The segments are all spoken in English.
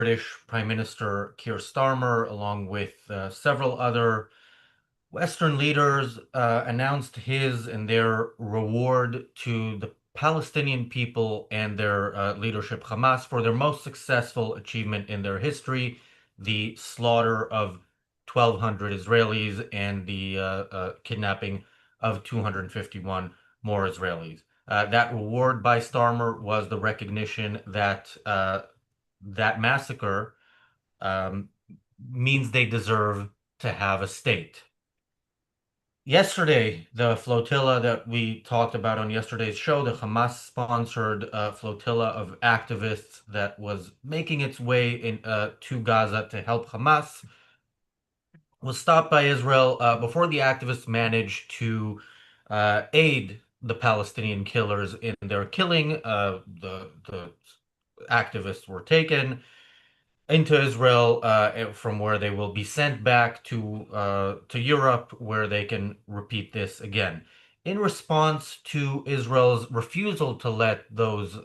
British Prime Minister Keir Starmer, along with several other Western leaders, announced his and their reward to the Palestinian people and their leadership, Hamas, for their most successful achievement in their history, the slaughter of 1,200 Israelis and the kidnapping of 251 more Israelis. That reward by Starmer was the recognition that that massacre um, means they deserve to have a state. Yesterday, the flotilla that we talked about on yesterday's show, the Hamas-sponsored flotilla of activists that was making its way to Gaza to help Hamas, was stopped by Israel before the activists managed to aid the Palestinian killers in their killing. The activists were taken into Israel, from where they will be sent back to Europe, where they can repeat this again. In response to Israel's refusal to let those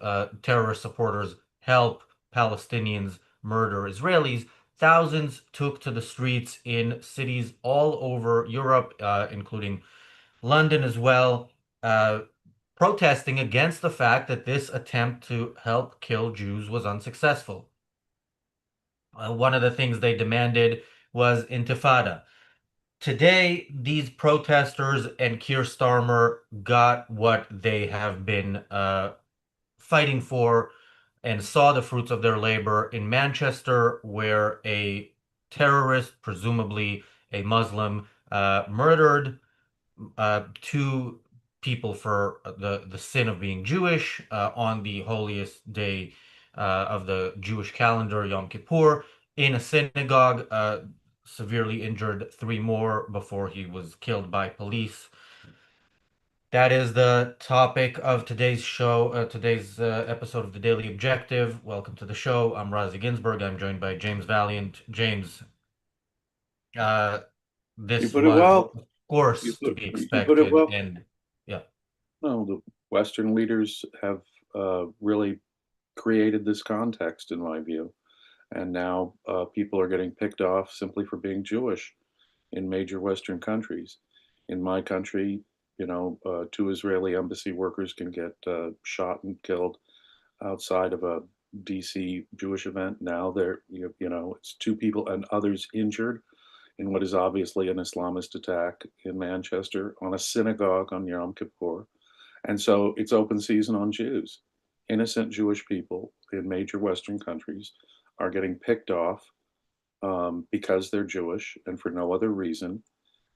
terrorist supporters help Palestinians murder Israelis, thousands took to the streets in cities all over Europe, including London as well, uh, protesting against the fact that this attempt to help kill Jews was unsuccessful. One of the things they demanded was intifada. Today, these protesters and Keir Starmer got what they have been fighting for and saw the fruits of their labor in Manchester, where a terrorist, presumably a Muslim, murdered two people for the sin of being Jewish on the holiest day of the Jewish calendar, Yom Kippur, in a synagogue. Severely injured three more before he was killed by police. That is the topic of today's show, today's episode of the Daily Objective. Welcome to the show. I'm Razi Ginsburg. I'm joined by James Valiant. James, uh, You this put it was, well. of course, to be You put it expected, well. and yeah. No, the Western leaders have really created this context, in my view, and now people are getting picked off simply for being Jewish in major Western countries. In my country, two Israeli embassy workers can get shot and killed outside of a DC Jewish event. Now it's two people and others injured in what is obviously an Islamist attack in Manchester on a synagogue on Yom Kippur. And so it's open season on Jews. Innocent Jewish people in major Western countries are getting picked off because they're Jewish and for no other reason.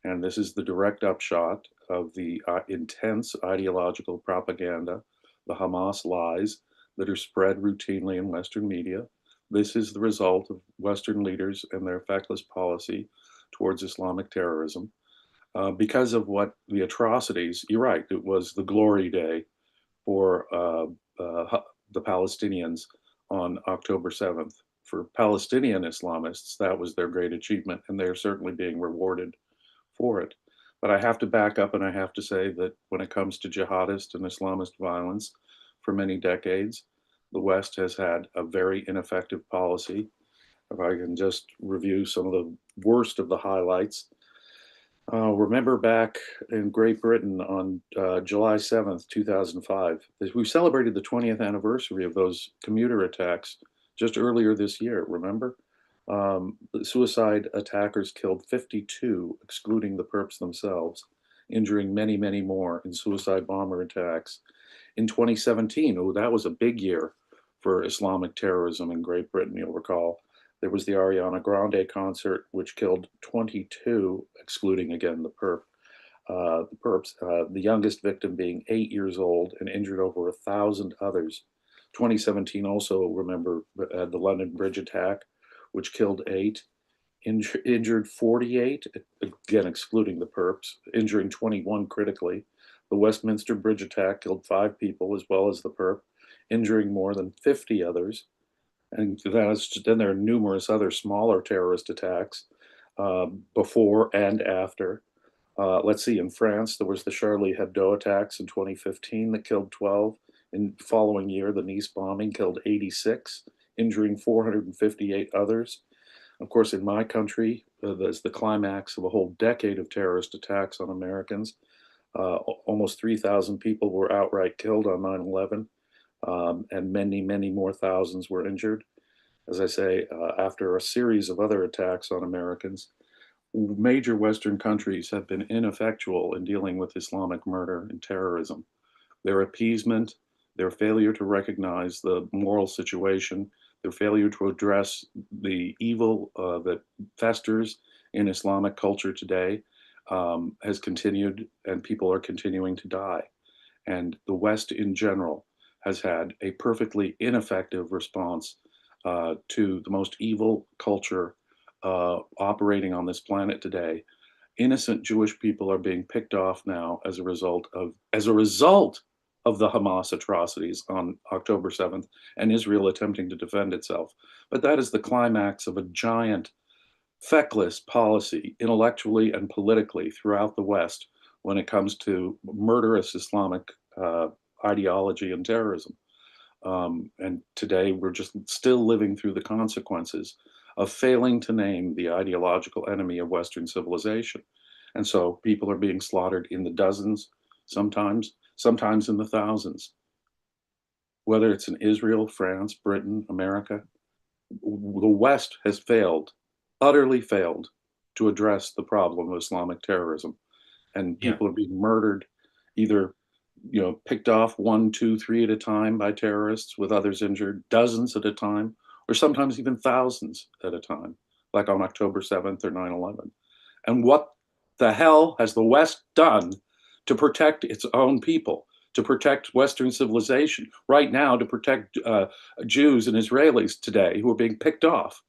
And this is the direct upshot of the intense ideological propaganda, the Hamas lies that are spread routinely in Western media. This is the result of Western leaders and their feckless policy towards Islamic terrorism. Because of what the atrocities, you're right, it was the glory day for the Palestinians on October 7th. For Palestinian Islamists, that was their great achievement, and they're certainly being rewarded for it. But I have to back up and I have to say that when it comes to jihadist and Islamist violence, for many decades, the West has had a very ineffective policy. If I can just review some of the worst of the highlights. Remember back in Great Britain on July 7th, 2005, we celebrated the 20th anniversary of those commuter attacks just earlier this year, remember? The suicide attackers killed 52, excluding the perps themselves, injuring many, many more in suicide bomber attacks. In 2017, oh, that was a big year for Islamic terrorism in Great Britain, you'll recall. There was the Ariana Grande concert, which killed 22, excluding again the perps, the youngest victim being 8 years old and injured over 1,000 others. 2017 also, remember, the London Bridge attack, which killed 8, injured 48, again excluding the perps, injuring 21 critically. The Westminster Bridge attack killed 5 people as well as the perp, injuring more than 50 others. And then there are numerous other smaller terrorist attacks before and after. Let's see, in France, there was the Charlie Hebdo attacks in 2015 that killed 12. In the following year, the Nice bombing killed 86. injuring 458 others. Of course, in my country, there's the climax of a whole decade of terrorist attacks on Americans. Almost 3,000 people were outright killed on 9/11, and many, many more thousands were injured. As I say, after a series of other attacks on Americans, major Western countries have been ineffectual in dealing with Islamic murder and terrorism. Their appeasement, their failure to recognize the moral situation, their failure to address the evil that festers in Islamic culture today has continued, and people are continuing to die. And the West in general has had a perfectly ineffective response to the most evil culture operating on this planet today. Innocent Jewish people are being picked off now as a result of the Hamas atrocities on October 7th and Israel attempting to defend itself. But that is the climax of a giant feckless policy intellectually and politically throughout the West when it comes to murderous Islamic ideology and terrorism. And today we're just still living through the consequences of failing to name the ideological enemy of Western civilization. And so people are being slaughtered in the dozens, sometimes in the thousands. Whether it's in Israel, France, Britain, America, the West has failed, utterly failed, to address the problem of Islamic terrorism. And Yeah. people are being murdered, either picked off one, two, three at a time by terrorists, with others injured, dozens at a time, or sometimes even thousands at a time, like on October 7th or 9/11. And what the hell has the West done to protect its own people, to protect Western civilization, right now to protect Jews and Israelis today who are being picked off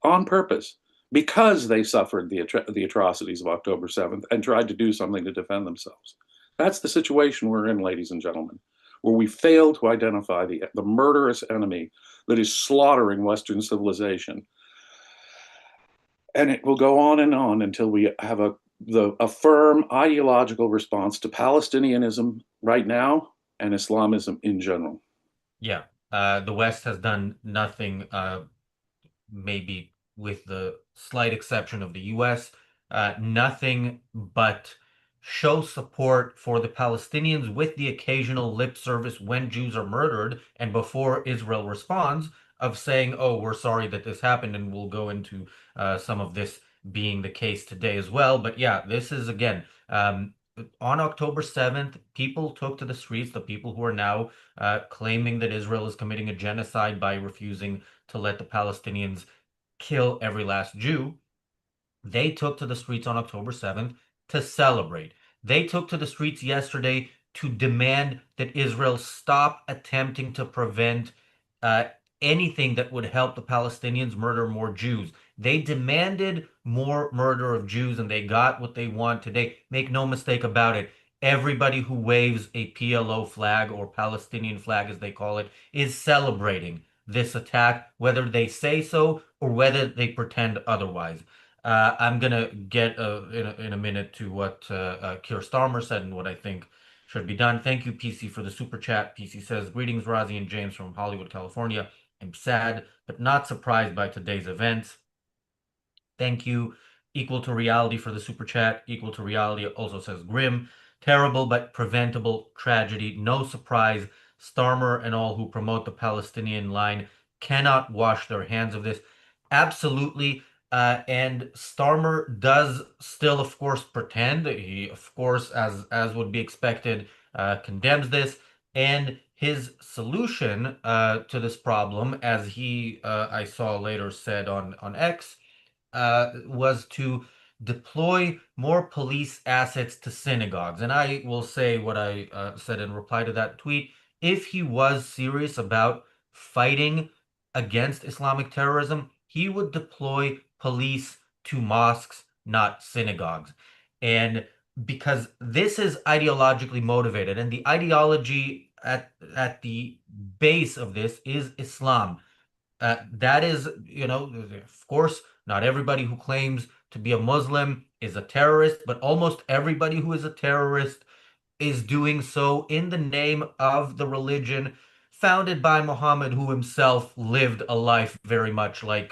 on purpose because they suffered the atrocities of October 7th and tried to do something to defend themselves? That's the situation we're in, ladies and gentlemen, where we fail to identify the murderous enemy that is slaughtering Western civilization. And it will go on and on until we have a firm ideological response to Palestinianism right now and Islamism in general. Yeah. The West has done nothing, maybe with the slight exception of the US, nothing but show support for the Palestinians with the occasional lip service when Jews are murdered and before Israel responds of saying, oh, we're sorry that this happened, and we'll go into some of this being the case today as well. But yeah, this is again, on October 7th, people took to the streets, the people who are now claiming that Israel is committing a genocide by refusing to let the Palestinians kill every last Jew. They took to the streets on October 7th to celebrate. They took to the streets yesterday to demand that Israel stop attempting to prevent uh, anything that would help the Palestinians murder more Jews. They demanded more murder of Jews and they got what they want today. Make no mistake about it. Everybody who waves a PLO flag, or Palestinian flag as they call it, is celebrating this attack, whether they say so or whether they pretend otherwise. I'm gonna get in a minute to what Keir Starmer said and what I think should be done. Thank you, PC, for the super chat. PC says, "Greetings, Razi and James from Hollywood, California. I'm sad but not surprised by today's events. Thank you. Equal to reality for the super chat. Equal to reality also says grim, terrible but preventable tragedy. No surprise. Starmer and all who promote the Palestinian line cannot wash their hands of this. Absolutely. And Starmer does still, of course, pretend. He, of course, as would be expected, condemns this. And his solution to this problem, as he I saw later said on X, was to deploy more police assets to synagogues. And I will say what I said in reply to that tweet. If he was serious about fighting against Islamic terrorism, he would deploy police to mosques, not synagogues. And because this is ideologically motivated, and the ideology at the base of this is Islam. That is, of course, not everybody who claims to be a Muslim is a terrorist, but almost everybody who is a terrorist is doing so in the name of the religion founded by Muhammad, who himself lived a life very much like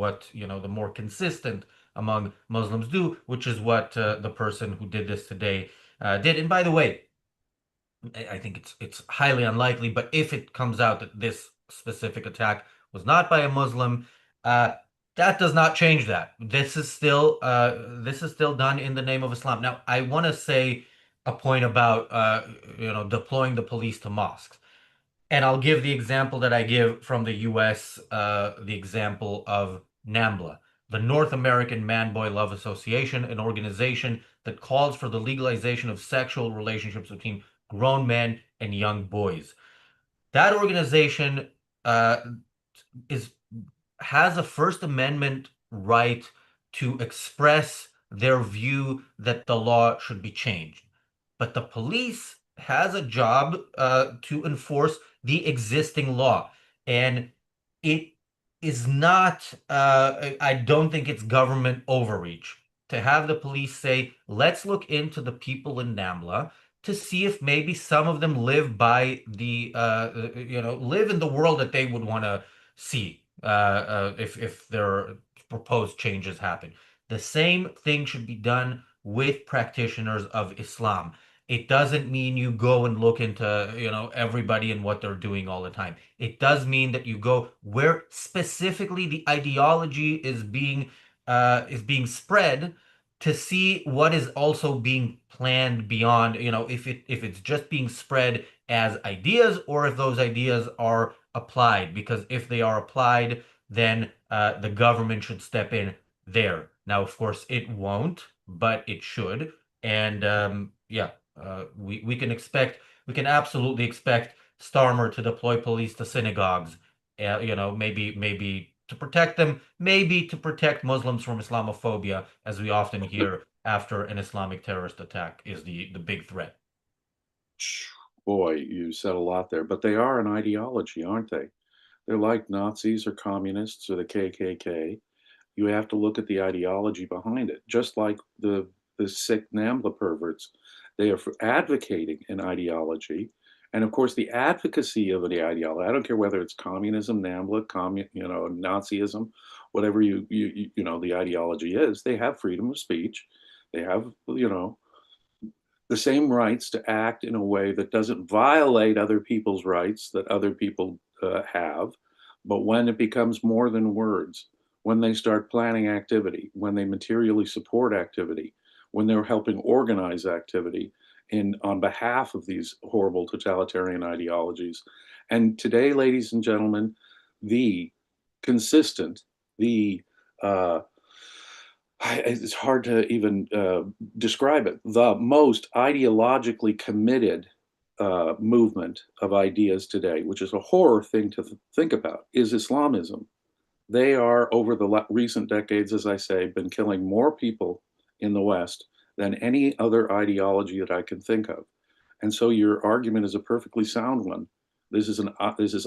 what, the more consistent among Muslims do, which is what the person who did this today did. And by the way, I think it's highly unlikely, but if it comes out that this specific attack was not by a Muslim, uh, that does not change that. This is still done in the name of Islam. Now, I want to say a point about deploying the police to mosques. And I'll give the example that I give from the US, the example of NAMBLA, the North American Man-Boy Love Association, an organization that calls for the legalization of sexual relationships between grown men and young boys. That organization uh, is has a First Amendment right to express their view that the law should be changed. But the police has a job to enforce the existing law. And it is not, I don't think it's government overreach to have the police say, let's look into the people in NAMLA to see if maybe some of them live by live in the world that they would want to see if their proposed changes happen. The same thing should be done with practitioners of Islam. It doesn't mean you go and look into, everybody and what they're doing all the time. It does mean that you go where specifically the ideology is being spread to see what is also being planned beyond, if it's just being spread as ideas or if those ideas are applied. Because if they are applied, then the government should step in there. Now, of course, it won't, but it should. And yeah, we can absolutely expect Starmer to deploy police to synagogues, maybe to protect them, maybe to protect Muslims from Islamophobia, as we often hear after an Islamic terrorist attack is the big threat. Boy, you said a lot there, but they are an ideology, aren't they? They're like Nazis or communists or the KKK. You have to look at the ideology behind it, just like the sick NAMBLA perverts. They are advocating an ideology, and of course, the advocacy of the ideology. I don't care whether it's communism, NAMBLA, Nazism, whatever the ideology is. They have freedom of speech. They have the same rights to act in a way that doesn't violate other people's rights that other people have. But when it becomes more than words, when they start planning activity, when they materially support activity, when they're helping organize activity on behalf of these horrible totalitarian ideologies. And today, ladies and gentlemen, the consistent, the it's hard to even describe it. The most ideologically committed movement of ideas today, which is a horror thing to think about, is Islamism. They are, over the recent decades, as I say, been killing more people in the West than any other ideology that I can think of. And so your argument is a perfectly sound one. This is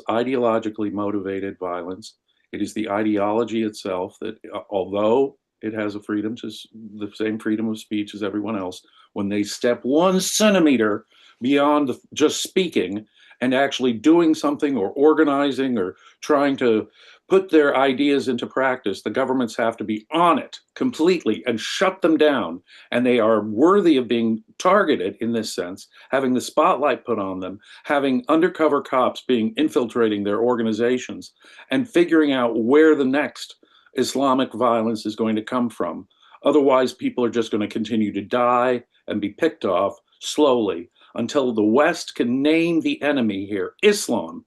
ideologically motivated violence. It is the ideology itself that, although it has the same freedom of speech as everyone else, when they step 1 centimeter beyond just speaking and actually doing something or organizing or trying to put their ideas into practice, the governments have to be on it completely and shut them down. And they are worthy of being targeted in this sense, having the spotlight put on them, having undercover cops infiltrating their organizations and figuring out where the next Islamic violence is going to come from. Otherwise, people are just going to continue to die and be picked off slowly until the West can name the enemy here, Islam.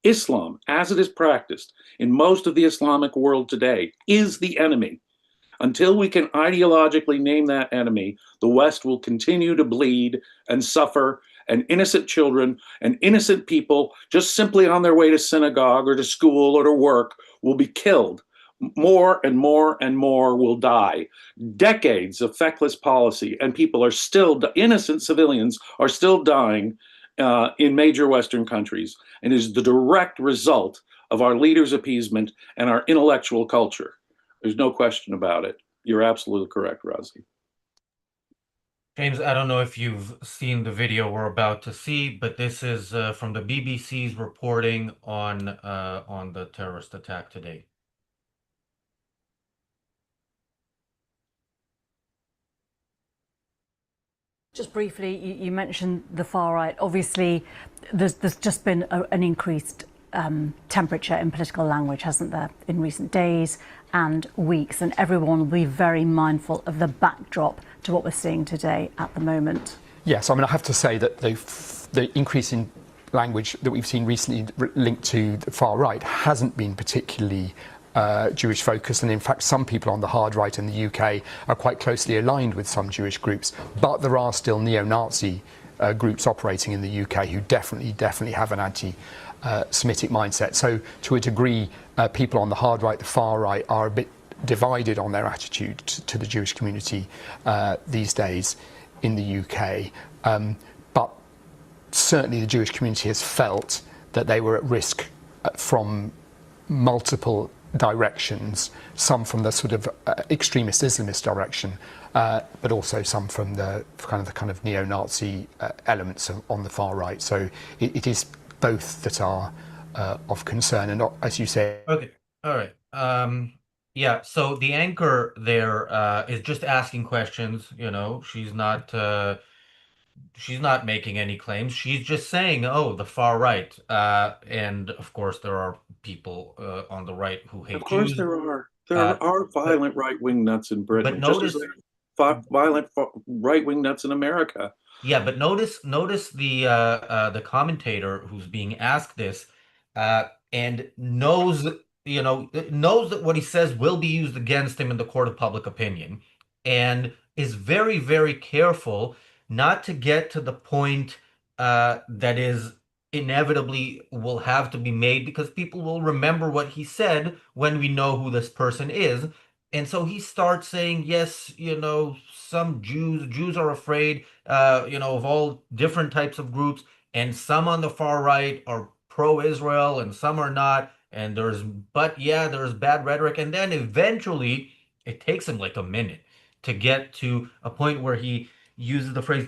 Islam, as it is practiced in most of the Islamic world today, is the enemy. Until we can ideologically name that enemy, the West will continue to bleed and suffer, and innocent children and innocent people just simply on their way to synagogue or to school or to work will be killed. More and more and more will die. Decades of feckless policy, and people are still, innocent civilians are still dying in major Western countries, and is the direct result of our leaders' appeasement and our intellectual culture. There's no question about it. You're absolutely correct, Razi. James, I don't know if you've seen the video we're about to see, but this is from the BBC's reporting on the terrorist attack today. Just briefly, you mentioned the far right. Obviously, there's just been an increased temperature in political language, hasn't there, in recent days and weeks, and everyone will be very mindful of the backdrop to what we're seeing today at the moment. Yes, I mean, I have to say that the increase in language that we've seen recently linked to the far right hasn't been particularly Jewish focused, and in fact some people on the hard right in the UK are quite closely aligned with some Jewish groups, but there are still neo-Nazi groups operating in the UK who definitely have an anti-Semitic mindset. So to a degree, people on the hard right, the far right, are a bit divided on their attitude to the Jewish community these days in the UK. But certainly the Jewish community has felt that they were at risk from multiple directions, some from the sort of extremist Islamist direction, but also some from the kind of neo-Nazi elements on the far right. So it is both that are of concern, and as you say. Okay, all right. Yeah, so the anchor there is just asking questions, you know. She's not making any claims. She's just saying, "Oh, the far right." And of course, there are people on the right who Of hate course, Jews. there are. Uh, There are but violent right-wing nuts in but Britain, just as there notice, are violent right-wing nuts in America. yeah, but notice the commentator who's being asked this, and knows, knows that what he says will be used against him in the court of public opinion, and is very, very careful not to get to the point that is inevitably will have to be made, because people will remember what he said when we know who this person is. And so he starts saying, yes, some Jews are afraid, of all different types of groups, and some on the far right are pro-Israel and some are not. And but yeah, there's bad rhetoric. And then eventually it takes him like a minute to get to a point where he uses the phrase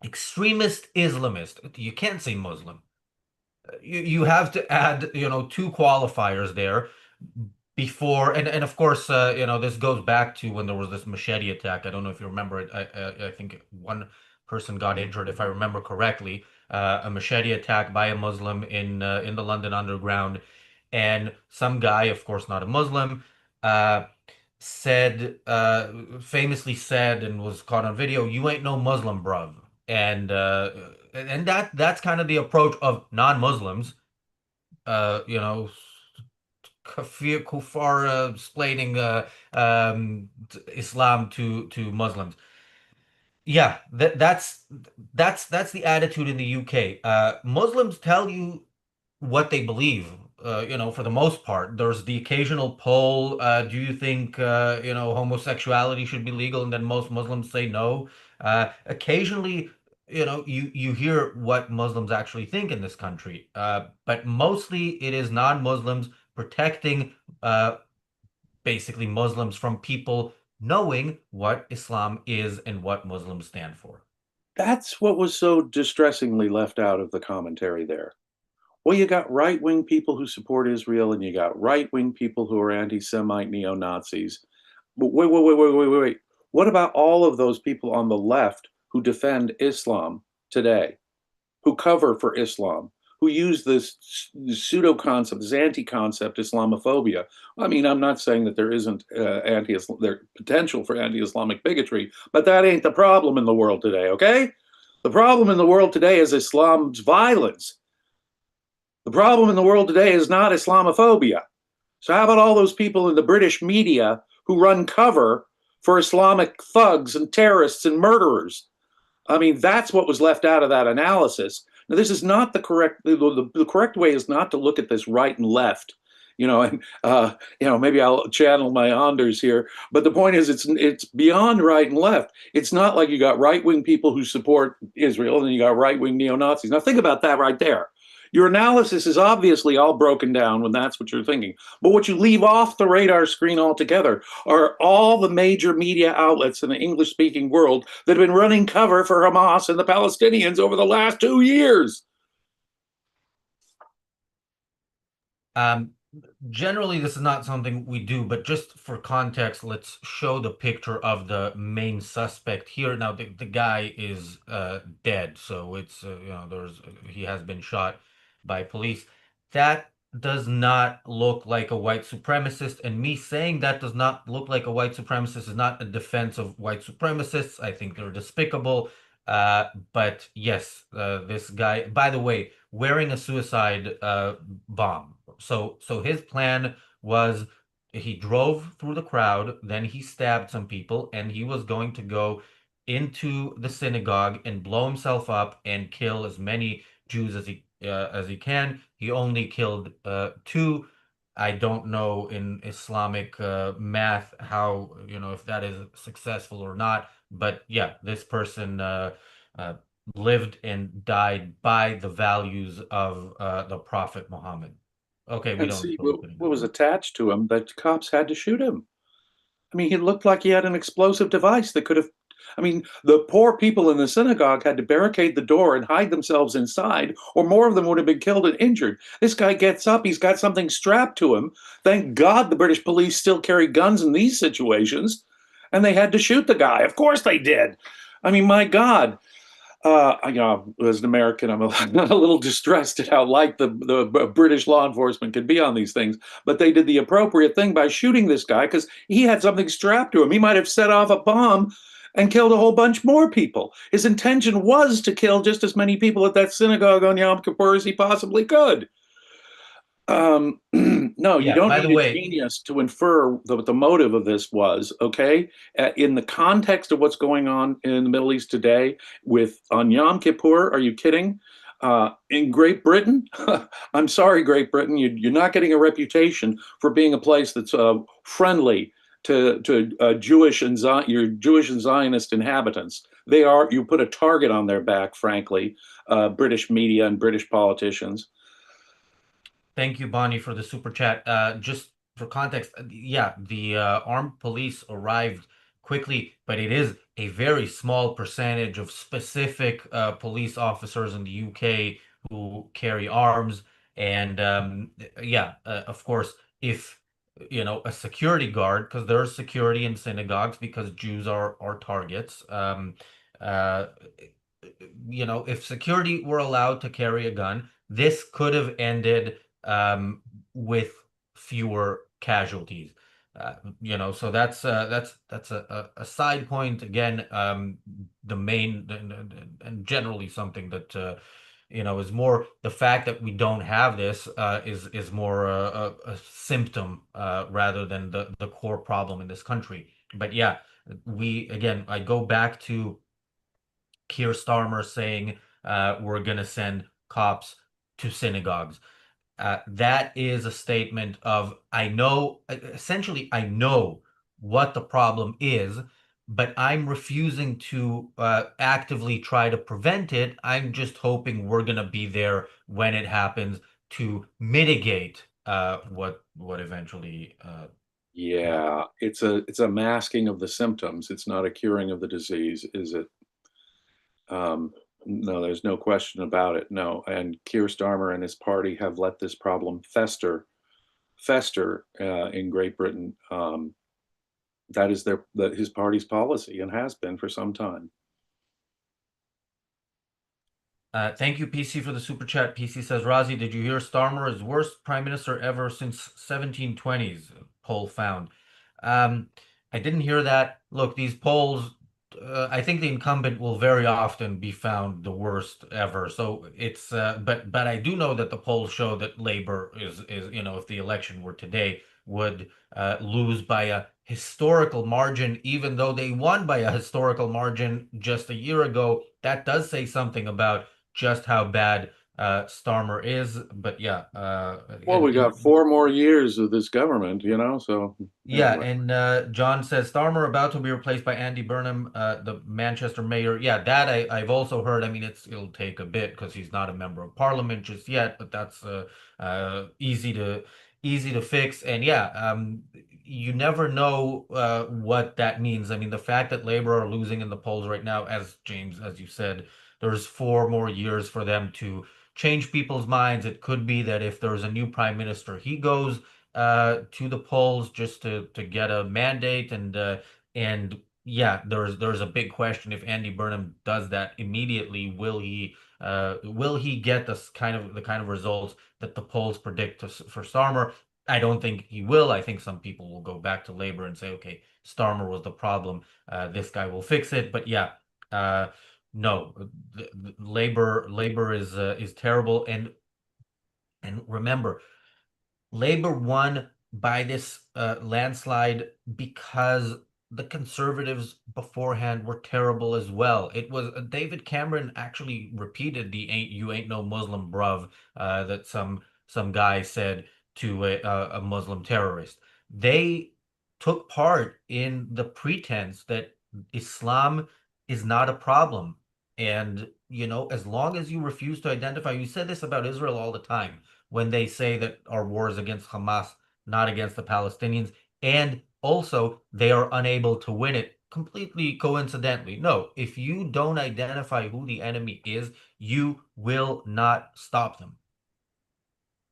extremist Islamist. You can't say Muslim. You have to add, two qualifiers there before, and of course, this goes back to when there was this machete attack. I don't know if you remember it. I think one person got injured, if I remember correctly. A machete attack by a Muslim in the London Underground, and some guy, of course not a Muslim, famously said, and was caught on video, "You ain't no Muslim, bruv." And that's kind of the approach of non-Muslims, you know, kufar, explaining Islam to Muslims. Yeah, that's the attitude in the UK. Muslims tell you what they believe. For the most part, there's the occasional poll. Do you think homosexuality should be legal? And then most Muslims say no. Occasionally, you hear what Muslims actually think in this country. But mostly it is non-Muslims protecting basically Muslims from people knowing what Islam is and what Muslims stand for. That's what was so distressingly left out of the commentary there. Well, you got right-wing people who support Israel, and you got right-wing people who are anti-Semite neo-Nazis. But wait. What about all of those people on the left who defend Islam today, who cover for Islam, who use this pseudo concept, this anti-concept, Islamophobia? I mean, I'm not saying that there isn't there potential for anti-Islamic bigotry, but that ain't the problem in the world today, okay? The problem in the world today is Islam's violence. The problem in the world today is not Islamophobia. So how about all those people in the British media who run cover for Islamic thugs and terrorists and murderers? I mean, that's what was left out of that analysis. Now, this is not the correct way is not to look at this right and left, and maybe I'll channel my Anders here, but the point is it's beyond right and left. It's not like you got right-wing people who support Israel and you got right-wing neo-Nazis. Now think about that right there. Your analysis is obviously all broken down when that's what you're thinking. But what you leave off the radar screen altogether are all the major media outlets in the English speaking world that have been running cover for Hamas and the Palestinians over the last 2 years. Um, Generally, this is not something we do, but just for context, let's show the picture of the main suspect here. Now, the guy is dead, so it's he has been shot by police. That does not look like a white supremacist, and me saying that does not look like a white supremacist is not a defense of white supremacists. I think they're despicable. But yes, this guy, by the way, wearing a suicide bomb. So his plan was he drove through the crowd, then he stabbed some people, and he was going to go into the synagogue and blow himself up and kill as many Jews as he can. He only killed two. I don't know in Islamic math how, if that is successful or not, but yeah, this person uh, lived and died by the values of the Prophet Muhammad. Okay, we And don't need see to look what was anymore. attached to him that cops had to shoot him. I mean, he looked like he had an explosive device that could have. I mean, the poor people in the synagogue had to barricade the door and hide themselves inside, or more of them would have been killed and injured. This guy gets up, he's got something strapped to him. Thank God the British police still carry guns in these situations, and they had to shoot the guy. Of course they did. I mean, my God. As an American, I'm a little distressed at how light the British law enforcement can be on these things. But they did the appropriate thing by shooting this guy because he had something strapped to him. He might have set off a bomb and killed a whole bunch more people. His intention was to kill just as many people at that synagogue on Yom Kippur as he possibly could. No, you Yeah, don't by the need a way, genius to infer what the motive of this was, okay? In the context of what's going on in the Middle East today with on Yom Kippur, are you kidding? In Great Britain, I'm sorry, Great Britain, you're not getting a reputation for being a place that's friendly to Jewish and your Jewish and Zionist inhabitants. They are, you put a target on their back, frankly, British media and British politicians. thank you, Bonnie, for the super chat. Just for context, yeah, the armed police arrived quickly, but it is a very small percentage of specific police officers in the UK who carry arms. And yeah, of course, if a security guard, because there's security in synagogues because Jews are targets. Uh, if security were allowed to carry a gun, this could have ended with fewer casualties. So that's a side point. Again, the main and generally something that is more the fact that we don't have this is more a symptom rather than the core problem in this country. But yeah, I go back to Keir Starmer saying we're going to send cops to synagogues. That is a statement of essentially, I know what the problem is, but I'm refusing to actively try to prevent it. I'm just hoping we're going to be there when it happens to mitigate what eventually happens. Yeah, it's a masking of the symptoms. It's not a curing of the disease, is it? No, there's no question about it. No, and Keir Starmer and his party have let this problem fester in Great Britain. That is his party's policy and has been for some time. Thank you, PC, for the super chat. PC says, Razi, did you hear Starmer is worst prime minister ever since 1720s? Poll found. Um, I didn't hear that. Look, these polls, I think the incumbent will very often be found the worst ever. So it's, but I do know that the polls show that Labour is if the election were today, would lose by a historical margin, even though they won by a historical margin just a year ago. That does say something about just how bad Starmer is. But yeah, Well, we got 4 more years of this government, so yeah, anyway. and John says Starmer about to be replaced by Andy Burnham, the Manchester mayor. Yeah, that I've also heard. I mean, it'll take a bit because he's not a member of parliament just yet, but that's easy to fix. And yeah, you never know what that means. I mean, the fact that Labour are losing in the polls right now, as James, as you said, there's 4 more years for them to change people's minds. It could be that if there's a new prime minister, he goes to the polls just to get a mandate, and yeah, there's a big question if Andy Burnham does that immediately. Will he get the kind of results that the polls predict for Starmer? I don't think he will. I think some people will go back to Labour and say, okay, Starmer was the problem. This guy will fix it. But yeah, no, Labour is terrible, and remember. Labour won by this landslide because the Conservatives beforehand were terrible as well. It was David Cameron actually repeated the "ain't you ain't no Muslim bruv" that some guy said to a Muslim terrorist. They took part in the pretense that Islam is not a problem. And, as long as you refuse to identify, you said this about Israel all the time when they say that our war is against Hamas, not against the Palestinians. And also, they are unable to win it completely coincidentally. No, if you don't identify who the enemy is, you will not stop them.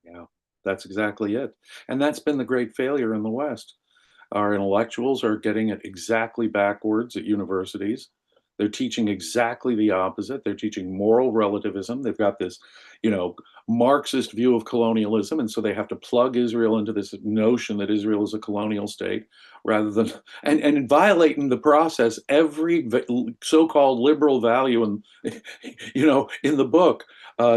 Yeah, that's exactly it. And that's been the great failure in the West. Our intellectuals are getting it exactly backwards at universities. They're teaching exactly the opposite. They're teaching moral relativism. They've got this, Marxist view of colonialism. And so they have to plug Israel into this notion that Israel is a colonial state rather than, and violate in the process every so-called liberal value in, in the book,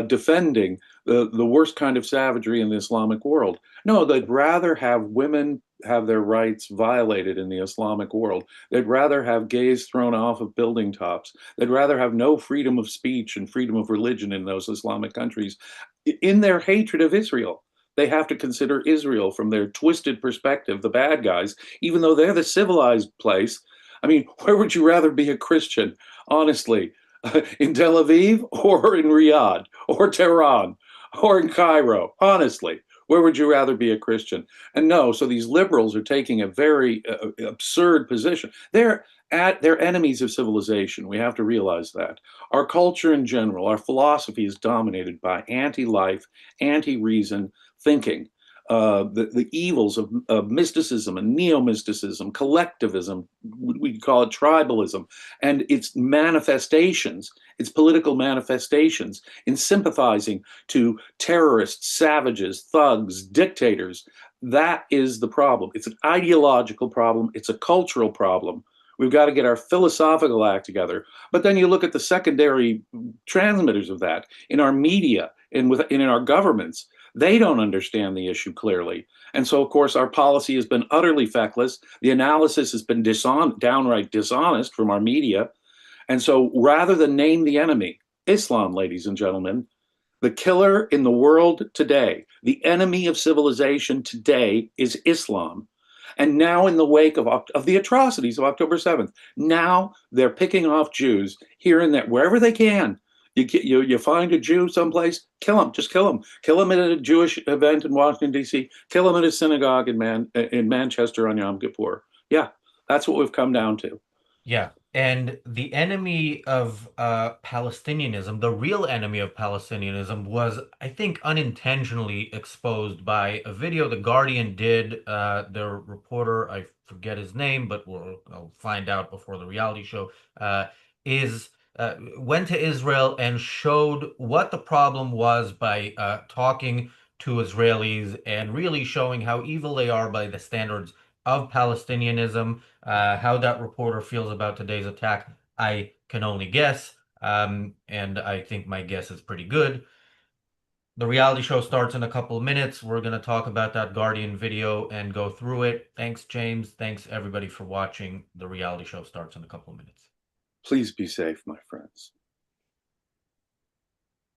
defending the worst kind of savagery in the Islamic world. No, they'd rather have women have their rights violated in the Islamic world. They'd rather have gays thrown off of building tops. They'd rather have no freedom of speech and freedom of religion in those Islamic countries. In their hatred of Israel, they have to consider Israel from their twisted perspective, the bad guys, even though they're the civilized place. I mean, where would you rather be a Christian, honestly? In Tel Aviv or in Riyadh or Tehran or in Cairo? Honestly, where would you rather be a Christian? And no, so these liberals are taking a very absurd position. They're enemies of civilization. We have to realize that. Our culture in general, our philosophy is dominated by anti-life, anti-reason thinking. The evils of mysticism and neo-mysticism, collectivism, we call it tribalism, and its manifestations, its political manifestations in sympathizing to terrorists, savages, thugs, dictators. That is the problem. It's an ideological problem. It's a cultural problem. We've got to get our philosophical act together. But then you look at the secondary transmitters of that in our media and in our governments. They don't understand the issue clearly. And so, of course, our policy has been utterly feckless. The analysis has been downright dishonest from our media. And so rather than name the enemy, Islam, ladies and gentlemen, the killer in the world today, the enemy of civilization today is Islam. And now in the wake of the atrocities of October 7th, now they're picking off Jews here and there, wherever they can. You find a Jew someplace, kill him, just kill him. Kill him at a Jewish event in Washington, D.C. Kill him at a synagogue in Manchester on Yom Kippur. Yeah, that's what we've come down to. Yeah, and the enemy of Palestinianism, the real enemy of Palestinianism, was, I think, unintentionally exposed by a video The Guardian did. Their reporter, I forget his name, but I'll find out before the reality show, is went to Israel and showed what the problem was by talking to Israelis and really showing how evil they are by the standards of Palestinianism. How that reporter feels about today's attack, I can only guess, and I think my guess is pretty good. The reality show starts in a couple of minutes. We're going to talk about that Guardian video and go through it. Thanks, James. Thanks, everybody, for watching. The reality show starts in a couple of minutes. Please be safe, my friends.